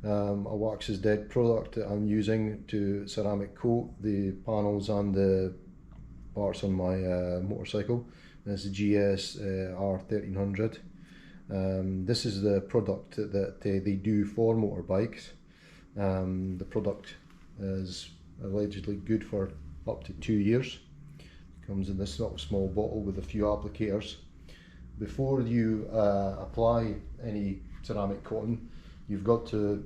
a wax is dead product that I'm using to ceramic coat the panels and the parts on my motorcycle. This is GS R1300. This is the product that they do for motorbikes. The product is allegedly good for up to 2 years. It comes in this little small bottle with a few applicators. Before you apply any ceramic coating, you've got to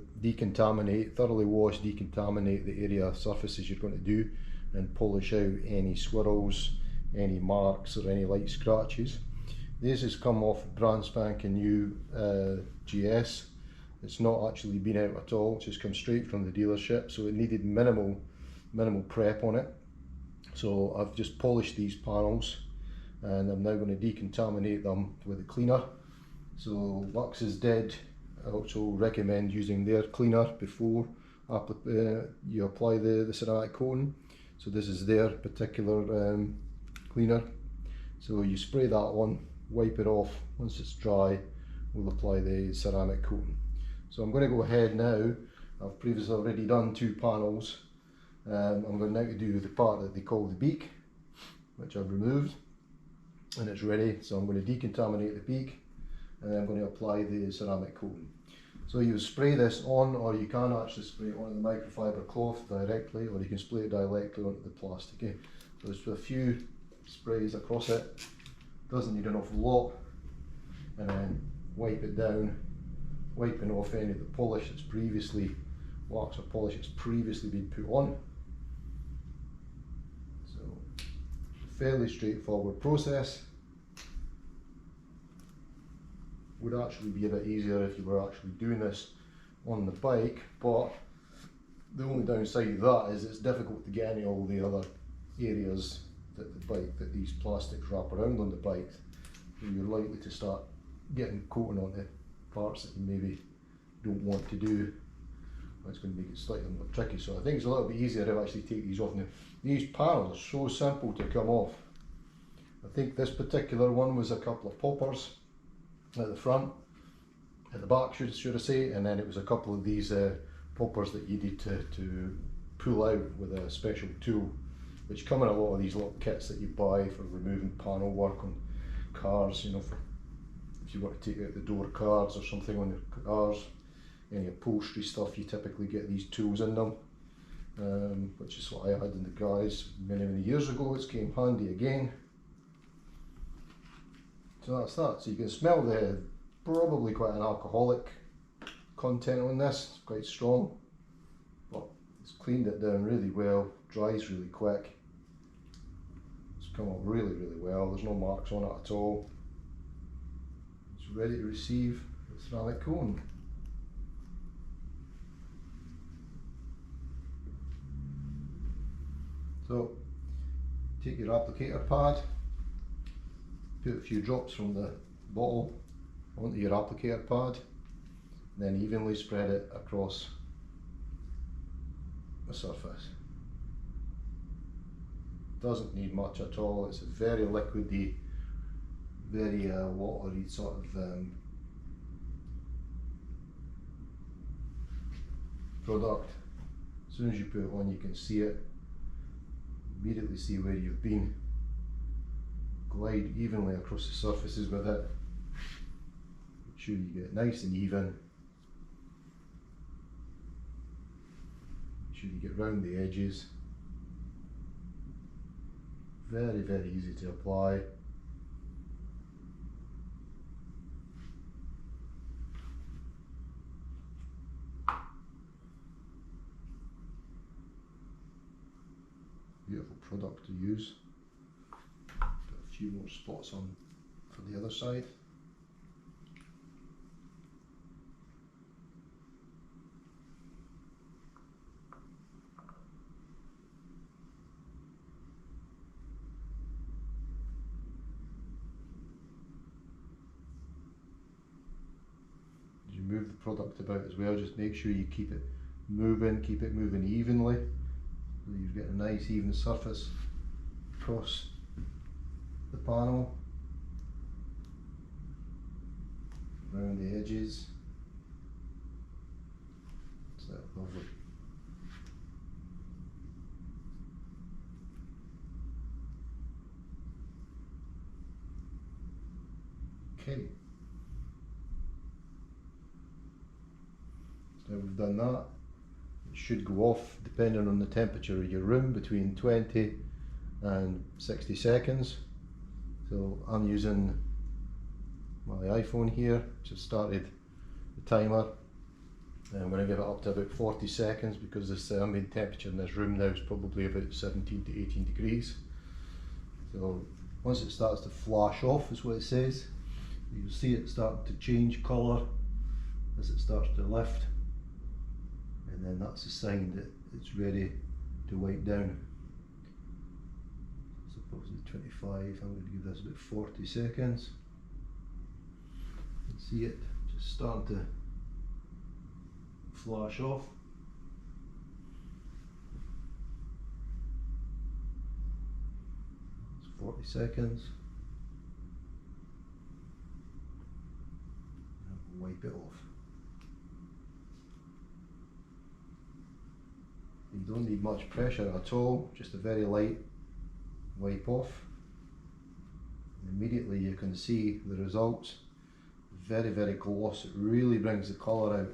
thoroughly wash, decontaminate the area surfaces you're going to do, and polish out any swirls, any marks or any light scratches. This has come off a brand spanking new GS. It's not actually been out at all, it's just come straight from the dealership, so it needed minimal prep on it. So I've just polished these panels and I'm now going to decontaminate them with a cleaner. So Wax is Dead, I also recommend using their cleaner before you apply the ceramic coating. So this is their particular cleaner. So you spray that on, wipe it off. Once it's dry, we'll apply the ceramic coating. So I'm going to go ahead now. I've previously already done 2 panels. I'm going now to do the part that they call the beak, which I've removed, and it's ready. So I'm going to decontaminate the beak and then I'm going to apply the ceramic coating. So you spray this on, or you can actually spray it onto the microfiber cloth directly, or you can spray it directly onto the plastic. Okay? So just a few sprays across it, doesn't need an awful lot, and then wipe it down, wiping off any of the polish that's previously, wax or polish that's previously been put on. So fairly straightforward process. Would actually be a bit easier if you were actually doing this on the bike, but the only downside of that is it's difficult to get into all the other areas that these plastics wrap around on the bike. So you're likely to start getting coating on the parts that you maybe don't want to do. That's going to make it slightly more tricky. So I think it's a little bit easier to actually take these off. Now, these panels are so simple to come off. I think this particular one was a couple of poppers at the front, at the back should I say, and then it was a couple of these poppers that you need to pull out with a special tool, which come in a lot of these little kits that you buy for removing panel work on cars, you know, for if you want to take out the door cards or something on your cars, any upholstery stuff, you typically get these tools in them, which is what I had in the garage many years ago. It's came handy again. So that's that. So you can smell the probably quite an alcoholic content on this. It's quite strong, but it's cleaned it down really well, dries really quick. It's come up really well. There's no marks on it at all. It's ready to receive the ceramic cone. So take your applicator pad, put a few drops from the bottle onto your applicator pad, and then evenly spread it across the surface. Doesn't need much at all. It's a very liquidy, very watery sort of product. As soon as you put it on, you can see it, immediately see where you've been. Glide evenly across the surfaces with it. Make sure you get it nice and even. Make sure you get round the edges. Very easy to apply. Beautiful product to use. Got a few more spots on for the other side. As you move the product about as well, just make sure you keep it moving evenly. So you get a nice even surface across the panel, around the edges. That's it, lovely. Okay. So now we've done that. It should go off depending on the temperature of your room between 20 and 60 seconds. So I'm using my iPhone here, just started the timer, and I'm going to give it up to about 40 seconds because the ambient temperature in this room now is probably about 17 to 18 degrees. So once it starts to flash off, is what it says, you'll see it starting to change colour as it starts to lift, and then that's a sign that it's ready to wipe down. Supposedly 25, I'm going to give this about 40 seconds. You can see it just starting to flash off. It's 40 seconds. And wipe it off. You don't need much pressure at all, just a very light wipe off. And immediately you can see the results. Very, very gloss. It really brings the colour out.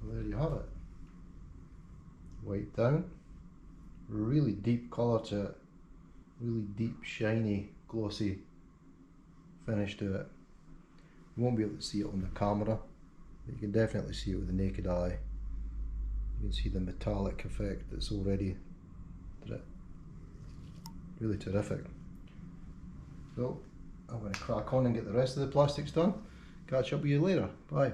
There you have it. Wiped down. Really deep colour to it. Really deep, shiny, glossy finish to it. You won't be able to see it on the camera, but you can definitely see it with the naked eye. You can see the metallic effect that's already really terrific. So I'm going to crack on and get the rest of the plastics done. Catch up with you later. Bye.